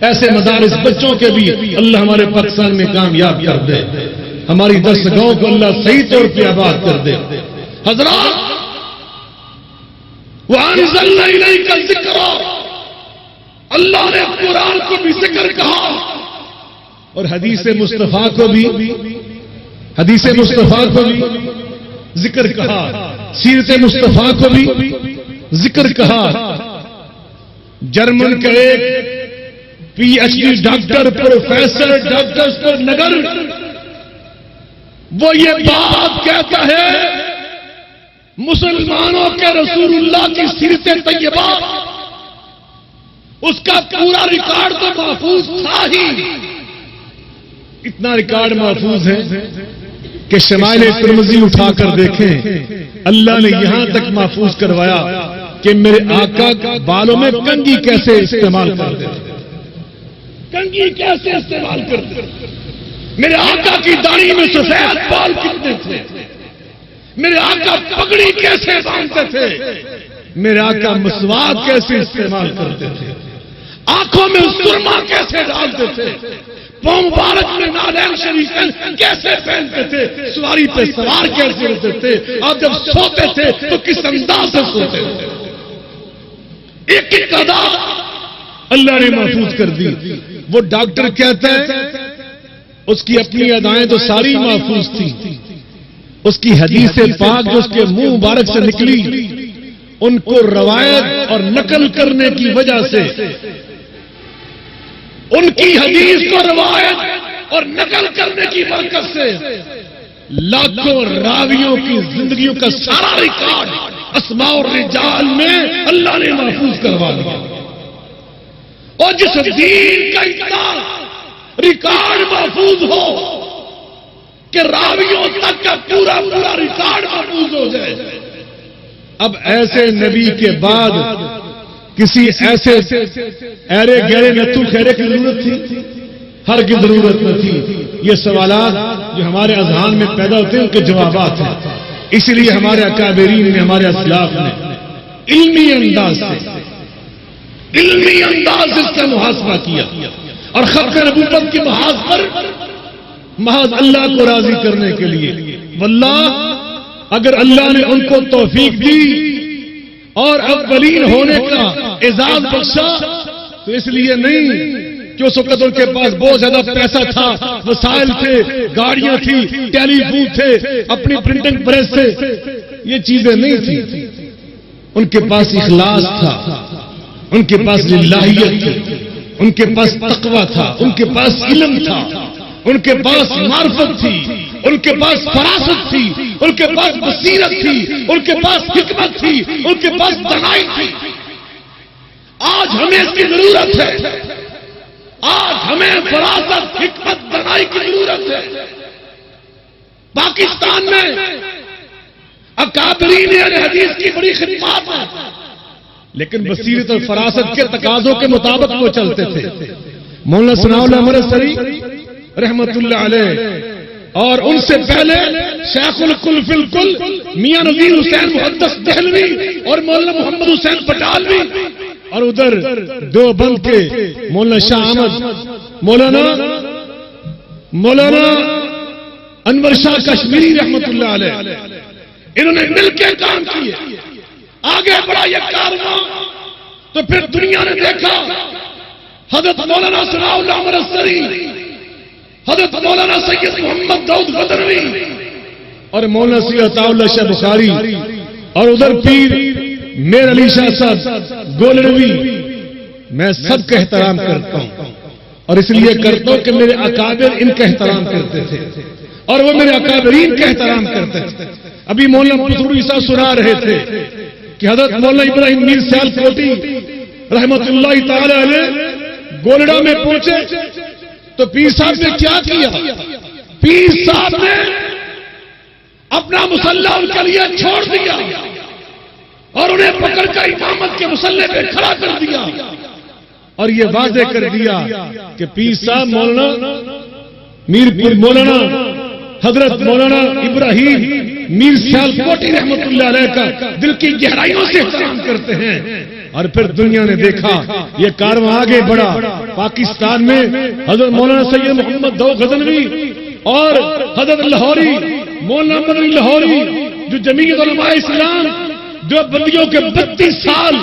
ایسے مدارس بچوں کے بھی اللہ ہمارے پاکستان میں کامیاب کر دے، ہماری درسگاہوں کو اللہ صحیح طور پہ آباد کر دے۔ حضرات وَأَنزَلْنَا إِلَيْكَ الذِّكْرَ، اللہ نے قرآن کو بھی ذکر کہا اور حدیث مصطفیٰ کو بھی ذکر کہا، سیرت مصطفیٰ کو بھی ذکر کہا۔ جرمن کا ایک P H D doctor professor doctor نگر وہ یہ بات کہتا ہے، مسلمانوں کے رسول اللہ کی سیرت طیبہ اس کا پورا ریکارڈ تو محفوظ تھا ہی، اتنا ریکارڈ محفوظ ہے کہ شمائل ترمذی اٹھا کر دیکھیں، اللہ نے یہاں تک محفوظ کروایا کہ میرے آقا بالوں میں کنگھی کیسے استعمال کرتے تھے، کنگھی کیسے استعمال کرتے تھے، میرے آقا کی داڑھی میں سفید بال کتنے تھے، میرے آقا پگڑی کیسے باندھتے تھے، میرے آقا مسواک کیسے استعمال کرتے تھے، آنکھوں میں سرما کیسے ڈالتے تھے، پاؤں مبارک میں نالین شریف کیسے پہنتے تھے، سواری پہ سوار کیسے ہوتے تھے، اور جب سوتے تھے تو کس انداز سے سوتے تھے، ایک ایک ادا اللہ نے محفوظ کر دی۔ وہ ڈاکٹر کہتا ہے اس کی اپنی ادائیں تو ساری محفوظ تھی، اس کی حدیث پاک جو اس کے منہ مبارک سے نکلی ان کو روایت اور نقل کرنے کی وجہ سے، ان کی حدیث کو روایت اور نقل کرنے کی برکت سے لاکھوں راویوں کی زندگیوں کا سارا ریکارڈ اسماء اور رجال میں اللہ نے محفوظ کروا دیا۔ اور جس دین کا اتنا ریکارڈ محفوظ ہو کہ راویوں تک کا پورا ریکارڈ محفوظ ہو جائے، اب ایسے نبی کے بعد کسی ایسے ایرے گہرے نتو خیرے کی ضرورت تھی؟ ہر کی ضرورت نہ تھی۔ یہ سوالات جو ہمارے اذہان میں پیدا ہوتے ہیں ان کے جوابات ہیں، اس لیے ہمارے اکابرین نے، ہمارے اسلاف نے علمی انداز سے اس کا محاسبہ کیا اور ختم نبوت کی محاذ پر محض اللہ کو راضی کرنے کے لیے، واللہ اگر اللہ نے ان کو توفیق دی اور اولین ہونے کا اعزاز بخشا تو اس لیے نہیں کہ اس وقت ان کے پاس بہت زیادہ پیسہ تھا، وسائل تھے، گاڑیاں تھی، ٹیلی فون تھے، اپنی پرنٹنگ پریس تھے، یہ چیزیں نہیں تھی، ان کے پاس اخلاص تھا، ان کے پاس للہیت تھی، ان کے پاس تقوی تھا، ان کے پاس علم تھا، ان کے پاس معرفت تھی، ان کے پاس فراست تھی، ان کے پاس بصیرت تھی، ان کے پاس حکمت تھی، ان کے پاس دانائی تھی۔ آج ہمیں اس کی ضرورت ہے، آج ہمیں فراست، حکمت، دانائی کی ضرورت ہے۔ پاکستان میں اکابرین اہل حدیث کی بڑی خدمات ہے، لیکن بصیرت اور فراست کے تقاضوں کے مطابق وہ چلتے تھے۔ مولانا ثناء اللہ امرتسری رحمت اللہ علیہ اور ان سے پہلے شیخ الکل فی الکل میاں نذیر حسین محدث دہلوی اور مولانا محمد حسین پٹالوی، اور ادھر دیوبند کے مولانا شاہ احمد، مولانا انور شاہ کشمیری رحمت اللہ علیہ، انہوں نے مل کے کام کیے، آگے بڑھا یہ کارواں۔ تو پھر دنیا نے دیکھا حضرت مولانا ثناء اللہ امرتسری، حضرت مولانا سید محمد داؤد غدنوی اور مولانا سید عطا اللہ شاہ بخاری، اور ادھر پیر میر علی شاہ صاحب گولڑوی، میں سب کا احترام کرتا ہوں اور اس لیے کرتا ہوں کہ میرے اکابر ان کا احترام کرتے تھے اور وہ میرے اکابرین کا احترام کرتے تھے۔ ابھی مولانا مسعود صاحب سنا رہے تھے کہ حضرت مولانا ابراہیم میر سیال کوٹی رحمت اللہ تعالی علیہ گولڑا میں پہنچے تو پیر صاحب نے کیا کیا؟ پیر صاحب نے اپنا مصلی ان کے لیے چھوڑ دیا اور انہیں پکڑ کر امامت کے مصلی پہ کھڑا کر دیا اور یہ واضح کر دیا کہ پیر صاحب مولانا میرپور مولانا حضرت مولانا ابراہیم میر سیال کوٹی رحمت اللہ علیہ کا دل کی گہرائیوں سے احترام کرتے ہیں۔ اور پھر دنیا نے دیکھا یہ کارواں آگے بڑھا، پاکستان میں حضرت مولانا سید محمد داؤد غدنوی اور حضرت لاہوری مولانا مدنی لاہوری جو جمعیت علماء اسلام جو بندیوں کے 32 سال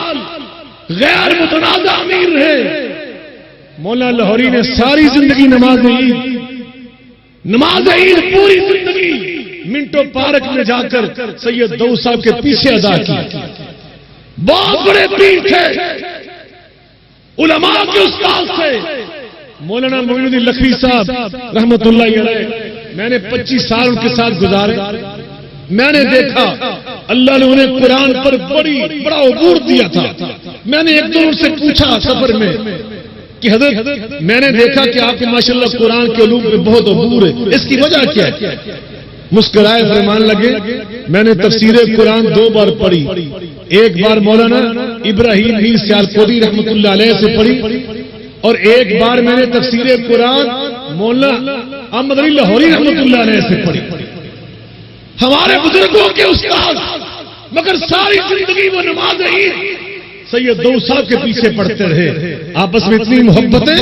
غیر متنازع امیر رہے. مولانا لاہوری نے ساری زندگی نماز عید پوری زندگی منٹو پارک میں جا کر سید داؤد صاحب کے پیچھے ادا کی. بہت بڑے پیر تھے، علماء کے استاد تھے. مولانا معین الدین لکھوی صاحب رحمت اللہ علیہ، میں نے 25 سال ان کے ساتھ گزارے. میں نے دیکھا اللہ نے انہیں قرآن پر بڑا عبور دیا تھا. میں نے ایک دن ان سے پوچھا سفر میں کہ حضرت میں نے دیکھا کہ آپ کے ماشاءاللہ قرآن کے علوم میں بہت عبور ہے، اس کی وجہ کیا ہے؟ مسکرائے فرمان لگے میں نے تفسیر قرآن 2 بار پڑھی. ایک بار مولانا ابراہیم میر سیالکوٹی رحمت اللہ علیہ سے پڑھی، اور ایک بار میں نے تفسیر قرآن مولانا احمد علی لاہوری رحمت اللہ علیہ سے پڑھی. ہمارے بزرگوں کے استاد، مگر ساری زندگی وہ نماز عید سید داؤد صاحب کے پیچھے پڑھتے رہے. آپس میں اتنی محبتیں،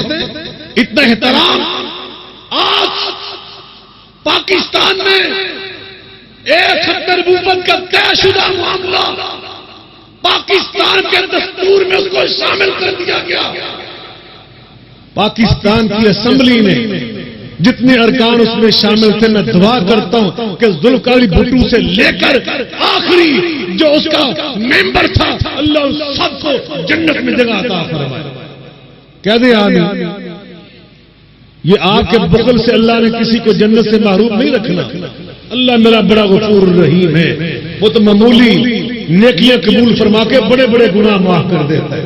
اتنا احترام. آج پاکستان میں ایک ختم نبوت کا طے شدہ معاملہ پاکستان کے دستور میں اس کو شامل کر دیا گیا. پاکستان کی اسمبلی نے جتنے ارکان اس میں شامل تھے، میں دعا کرتا ہوں کہ ذوالقافی بھٹو سے لے کر آخری جو اس کا ممبر تھا، اللہ اس سب کو جنت میں جگہ عطا فرمائے. کہہ دیں آمین. یہ آپ کے بخل سے اللہ نے کسی کو جنت سے محروم نہیں رکھنا. اللہ میرا بڑا غفور رحیم ہے، وہ تو معمولی نیکیاں قبول فرما کے بڑے بڑے گناہ معاف کر دیتا ہے.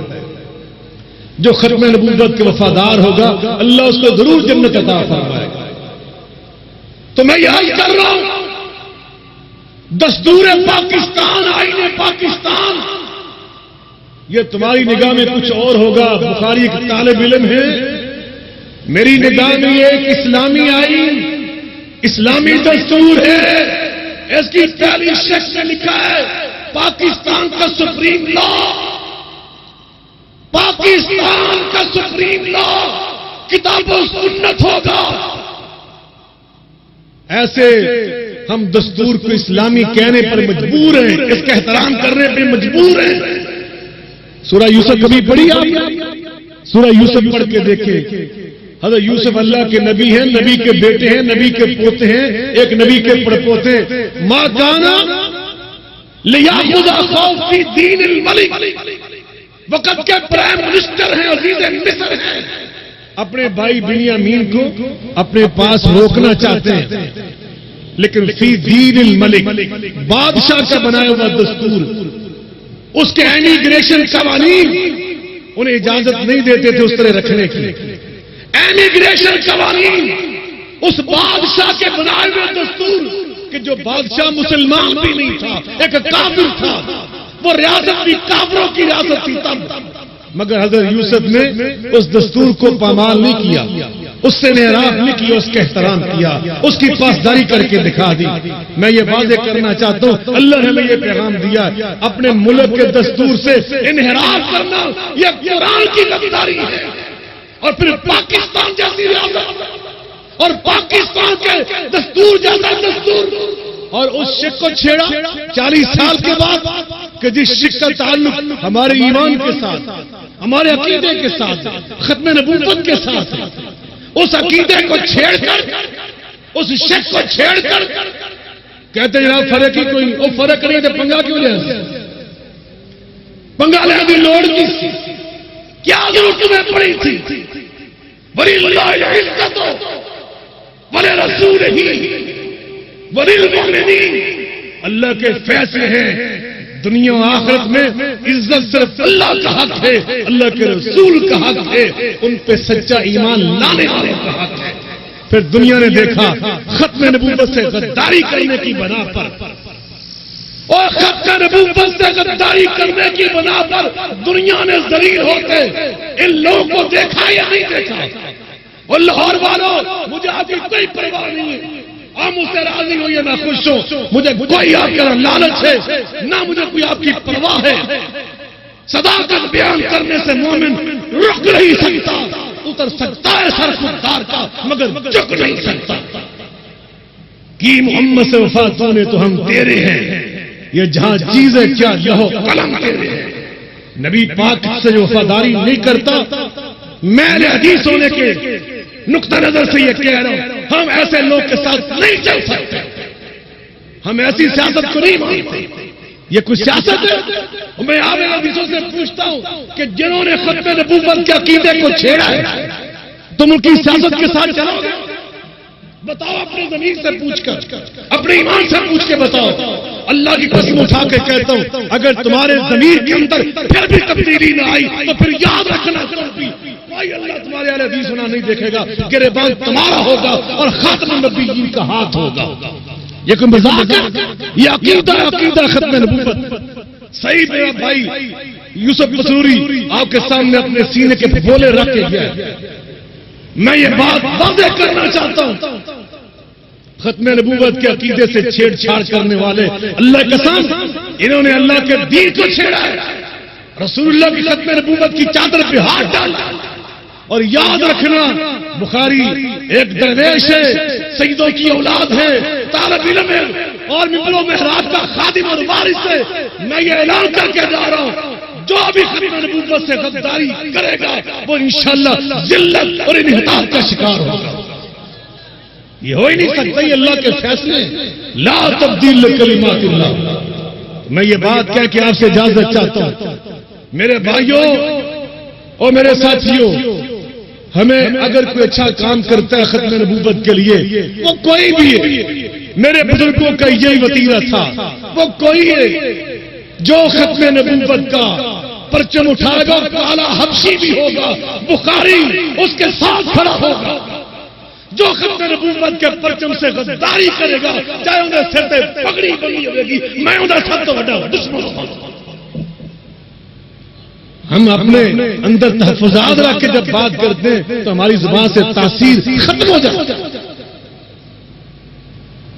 جو ختم نبوت کے وفادار ہوگا اللہ اس کو ضرور جنت عطا فرمائے گا. تو میں یاد کر رہا ہوں دستور پاکستان، آئین پاکستان، یہ تمہاری نگاہ میں کچھ اور ہوگا. بخاری ایک طالب علم ہے، میری نگاہ میں یہ ایک اسلامی آئین، اسلامی دستور ہے. اس کی پہلی شخص نے لکھا ہے پاکستان کا سپریم لا، پاکستان کا سپریم لا کتاب و سنت ہوگا. ایسے ہم دستور کو اسلامی کہنے پر مجبور ہیں، اس کا احترام کرنے پہ مجبور ہیں. سورہ یوسف کبھی پڑھی آپ؟ سورہ یوسف پڑھ کے دیکھیں. حضرت یوسف اللہ کے نبی ہیں، نبی کے بیٹے ہیں، نبی کے پوتے ہیں، ایک نبی کے پڑپوتے. ما کانا لیاخذ اخاه فی دین الملک، وقت کے پرائم منسٹر ہیں، عزیز مصر ہیں، اپنے بھائی بنیامین کو اپنے پاس روکنا چاہتے ہیں، لیکن فی دین الملک، بادشاہ کا بنایا ہوا دستور، اس کے امیگریشن قوانین انہیں اجازت نہیں دیتے تھے اس طرح رکھنے کی. امیگریشن قوانین اس بادشاہ کے بنائے ہوئے دستور کہ جو بادشاہ مسلمان بھی نہیں تھا، ایک کافر تھا، وہ ریاست بھی کافروں کی ریاست تھی تب. مگر حضرت یوسف نے اس دستور کو پامال نہیں کیا، اس سے انحراف نہیں کیا، اس کا احترام کیا، اس کی پاسداری کر کے دکھا دی. میں یہ واضح کرنا چاہتا ہوں اللہ نے ہمیں یہ پیغام دیا، اپنے ملک کے دستور سے انحراف کرنا یہ قرآن کی غداری ہے. اور پھر پاکستان جیسی ریاست اور پاکستان کے دستور جیسا دستور، اور اس شک کو چھیڑا 40 سال کے بعد کہ جس شک کا تعلق ہمارے ایمان کے ساتھ، ہمارے عقیدے کے ساتھ، ختم نبوت کے ساتھ، اس عقیدے کو چھیڑ کر، اس شک کو چھیڑ کر کہتے ہیں جناب فرق ہی کوئی، وہ فرق نہیں تو پنگا کیوں لے؟ پنگا لے دی لوڑ کی کیا ضرورت تمہیں پڑی تھی؟ وَلِلَّهِ الْعِزَّةُ وَلِرَسُولِهِ وَلِلْمُؤْمِنِينَ. اللہ کے فیصلے ہیں، دنیا و آخرت میں عزت صرف اللہ کا حق ہے، اللہ کے رسول کا حق ہے، ان پہ سچا ایمان لانے والے کا حق ہے. پھر دنیا نے دیکھا ختم نبوت سے غداری کرنے کی بنا پر، اور ختم نبوت سے غداری کرنے کی بنا پر دنیا نے ذلیل ہوتے ان لوگوں کو دیکھا یا نہیں دیکھا؟ اور لاہور والوں مجھے آپ کی کوئی پرواہ نہیں ہے، آپ مجھ سے راضی ہو یا نہ خوش ہو، مجھے کوئی آپ کا لالچ ہے نہ مجھے کوئی آپ کی پرواہ ہے. صداقت بیان کرنے سے مومن رک نہیں سکتا، اتر سکتا ہے سر خوددار کا مگر جھک نہیں سکتا. کی محمد سے وفا نے تو ہم تیرے ہیں، یہ جہاں چیزیں کیا لہو قلم تیرے ہیں. نبی پاک سے جو وفاداری نہیں کرتا، میں اہل حدیث ہونے کے نقطہ نظر سے یہ کہہ رہا ہوں، ہم ایسے لوگ کے ساتھ نہیں چل سکتے، ہم ایسی سیاست کو نہیں مانتے۔ یہ کوئی سیاست ہے؟ میں آپ حدیثوں سے پوچھتا ہوں کہ جنہوں نے ختم نبوت کے عقیدے کو چھیڑا ہے، تم ان کی سیاست کے ساتھ چلو گے؟ بتاؤ، اپنے ضمیر سے پوچھ کر، اپنے ایمان سے پوچھ کے بتاؤ۔ اللہ کی قسم اٹھا کے کہتا ہوں، اگر تمہارے ضمیر کے اندر پھر بھی تبدیلی نہ آئی تو پھر یاد رکھنا، کوئی اللہ تمہارے اہل حدیث ہونا نہیں دیکھے گا، گریبان تمہارا ہوگا اور خاتم النبیین کا ہاتھ ہوگا۔ یہ کوئی مذاق ہے؟ یہ عقیدہ ختم نبوت۔ صحیح میرا بھائی یوسف قصوری آپ کے سامنے اپنے سینے کے بولے رکھ کے گیا۔ میں یہ بات واضح کرنا چاہتا ہوں، ختم نبوت کے عقیدے سے چھیڑ چھاڑ کرنے والے اللہ کی قسم، انہوں نے اللہ کے دین کو چھیڑا ہے، رسول اللہ کی ختم نبوت کی چادر پہ ہاتھ ڈالا۔ اور یاد رکھنا، بخاری ایک درویش ہے، سیدوں کی اولاد ہے، طالب علم ہے اور ممبر و محراب کا خادم اور وارث ہے۔ میں یہ اعلان کر کے جا رہا ہوں، جو بھی ختم نبوت سے غداری کرے گا وہ انشاءاللہ ذلت اور انحطاط کا شکار ہوگا۔ یہ ہو ہی نہیں سکتا، یہ اللہ کے فیصلے، لا تبدیل لکلمات اللہ۔ میں یہ بات کہہ کے آپ سے اجازت چاہتا ہوں، میرے بھائیوں اور میرے ساتھیوں، ہمیں اگر کوئی اچھا کام کرتا ہے ختم نبوت کے لیے، وہ کوئی بھی ہے، میرے بزرگوں کا یہی وتیرہ تھا، وہ کوئی ہے جو ختم نبوت کا پرچم اٹھائے گا، کالا حبشی بھی ہوگا، بخاری اس کے ساتھ کھڑا ہوگا۔ جو ختم نبوت کے پرچم سے غداری کرے گا، چاہے انہیں سر پہ پگڑی بنی ہوئے گی، میں انہیں سب تو بڑا دشمن ہوں۔ ہم اپنے اندر تحفظات رکھ کے جب بات کرتے ہیں تو ہماری زبان سے تاثیر ختم ہو جاتی ہے۔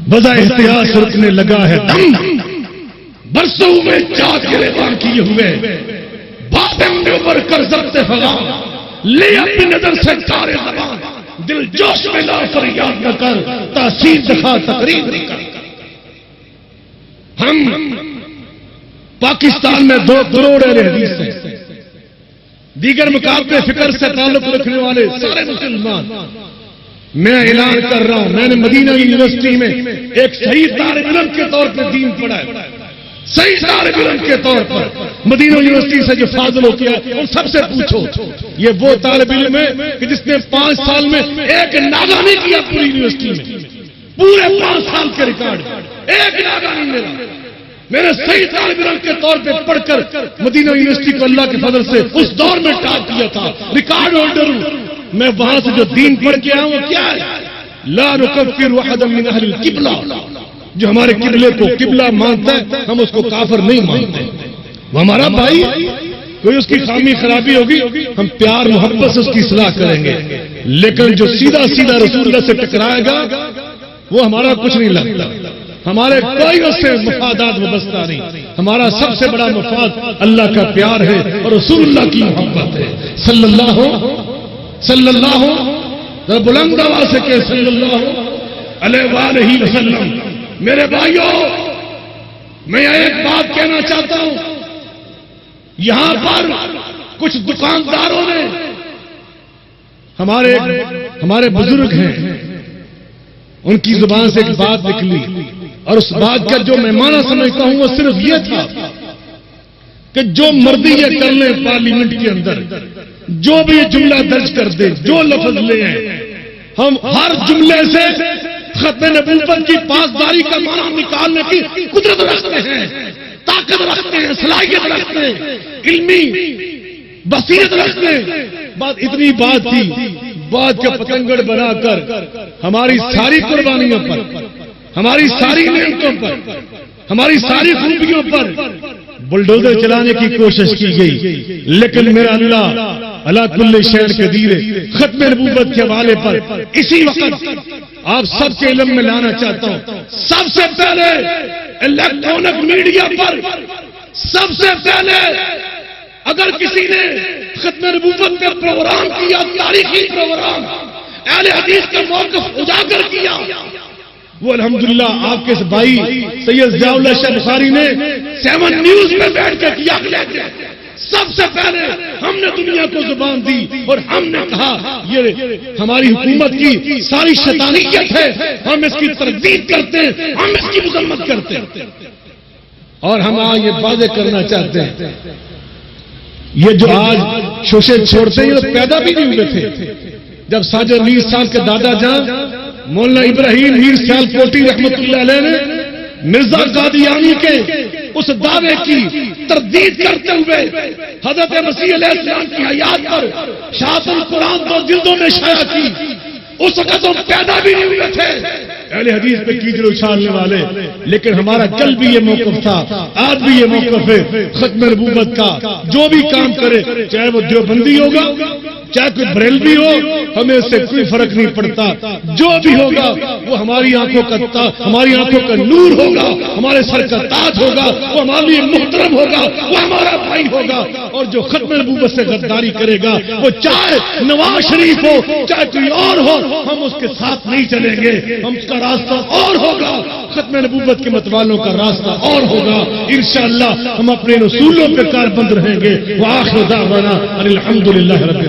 بذا احتیاط رکنے لگا ہے دم، برسوں میں چاک گریبان کیے ہوئے، باطن میں ابھر کر ضبط فغان، لے اپنی نظر سے چارے زبان، دل جوش میں لا فریاد نہ کر، تاثیر دکھا تقریر نہیں کر۔ ہم پاکستان میں 2 کروڑ اہل حدیث ہیں، دیگر مقابلے فکر سے تعلق رکھنے والے سارے مسلمان۔ میں اعلان کر رہا ہوں، میں نے مدینہ یونیورسٹی میں ایک صحیح طالب علم کے طور پر دین پڑھا ہے، صحیح طالب علم کے طور پر مدینہ یونیورسٹی سے جو فاضل ہو کیا، ان سب سے پوچھو، یہ وہ طالب علم ہے کہ جس نے 5 سال میں ایک ناغہ نہیں کیا پوری یونیورسٹی میں، پورے 5 سال کے ریکارڈ ایک ناغہ نہیں ملا۔ میں نے صحیح طالب علم کے طور پہ پڑھ کر مدینہ یونیورسٹی کو اللہ کے فضل سے اس دور میں ٹاپ کیا تھا، ریکارڈ ہولڈر ہوں۔ میں وہاں سے جو دین پڑھ کے آیا ہوں وہ کیا ہے؟ لا نکفر احدا من اہل القبلہ، جو ہمارے قبلے کو قبلہ مانتا ہے ہم اس کو کافر نہیں مانتے، وہ ہمارا بھائی، کوئی اس کی خامی خرابی ہوگی ہم پیار محبت سے اس کی اصلاح کریں گے، لیکن جو سیدھا سیدھا رسول اللہ سے ٹکرائے گا وہ ہمارا کچھ نہیں لگتا، ہمارے کوئی اس سے مفادات وابستہ نہیں، ہمارا سب سے بڑا مفاد اللہ کا پیار ہے اور رسول اللہ کی محبت ہے، صلی اللہ بلند آواز سے کہ صلی اللہ علیہ وآلہ وسلم۔ میرے بھائیوں، میں ایک بات کہنا چاہتا ہوں، یہاں پر کچھ دکانداروں نے ہمارے بزرگ ہیں، ان کی زبان سے ایک بات نکلی اور اس بات کا جو میں معنی سمجھتا ہوں وہ صرف یہ تھا کہ جو مرضی یہ کر لیں پارلیمنٹ کے اندر، جو بھی جملہ درج کر دیں، جو لفظ لے ہیں، ہم ہر جملے سے ختم نبوت کی پاسداری کا معنی نکالنے کی قدرت رکھتے ہیں، طاقت رکھتے ہیں، صلاحیت رکھتے ہیں، علمی بصیرت رکھتے ہیں۔ بات اتنی بات تھی، بات کا پتنگڑ بنا کر ہماری ساری قربانیوں پر، ہماری ساری نعمتوں پر، ہماری ساری خوبیوں پر بلڈوزر چلانے کی کوشش کی گئی، لیکن میرا اللہ علی کل شیء قدیر ہے۔ ختم نبوت کے حوالے پر اسی وقت آپ سب کے علم میں لانا چاہتا ہوں، سب سے پہلے الیکٹرانک میڈیا پر سب سے پہلے اگر کسی نے ختم نبوت کا پروگرام کیا، تاریخی پروگرام، اہل حدیث کا موقف اجاگر کیا، وہ الحمدللہ آپ کے بھائی سید ضیاء اللہ شاہ بخاری نے 7 نیوز میں بیٹھ کے کیا، سب سے پہلے ہم نے دنیا کو زبان دی اور ہم نے کہا یہ ہماری حکومت کی ساری شیطانیت ہے، ہم اس کی تردید کرتے ہیں، ہم اس کی مذمت کرتے ہیں، اور ہم آج یہ واضح کرنا چاہتے ہیں یہ جو آج شوشے چھوڑتے ہیں یہ پیدا بھی نہیں ہوئے تھے جب ساجد میر صاحب کے دادا جان مولانا ابراہیم میر سیال کوٹی رحمت اللہ علیہ نے مرزا قادیانی کے اس دعوے کی تردید کرتے ہوئے حضرت مسیح علیہ السلام کی حیات پر شاعت القرآن 2 جلدوں میں شائع کی، اس وقت ہم پیدا بھی نہیں ہوئے تھے اہل حدیث پہ کیچڑ اچھالنے والے، لیکن ہمارا کل بھی یہ موقف تھا، آج بھی یہ موقف ہے ختم نبوت کا۔ جو بھی کام کرے چاہے وہ دیوبندی ہوگا چاہے کوئی بریلوی ہو، ہمیں اس سے کوئی فرق نہیں پڑتا، جو بھی ہوگا وہ ہماری آنکھوں کا نور ہوگا، ہمارے سر کا تاج ہوگا، وہ ہمارے لیے محترم ہوگا، وہ ہمارا بھائی ہوگا، اور جو ختم نبوت سے غداری کرے گا وہ چاہے نواز شریف ہو چاہے کوئی اور ہو، ہم اس کے ساتھ نہیں چلیں گے، ہم اس کا راستہ اور ہوگا، ختم نبوت کے متوالوں کا راستہ اور ہوگا، انشاءاللہ ہم اپنے اصولوں پہ کاربند رہیں گے۔ وآخر دعوانا ان الحمدللہ رب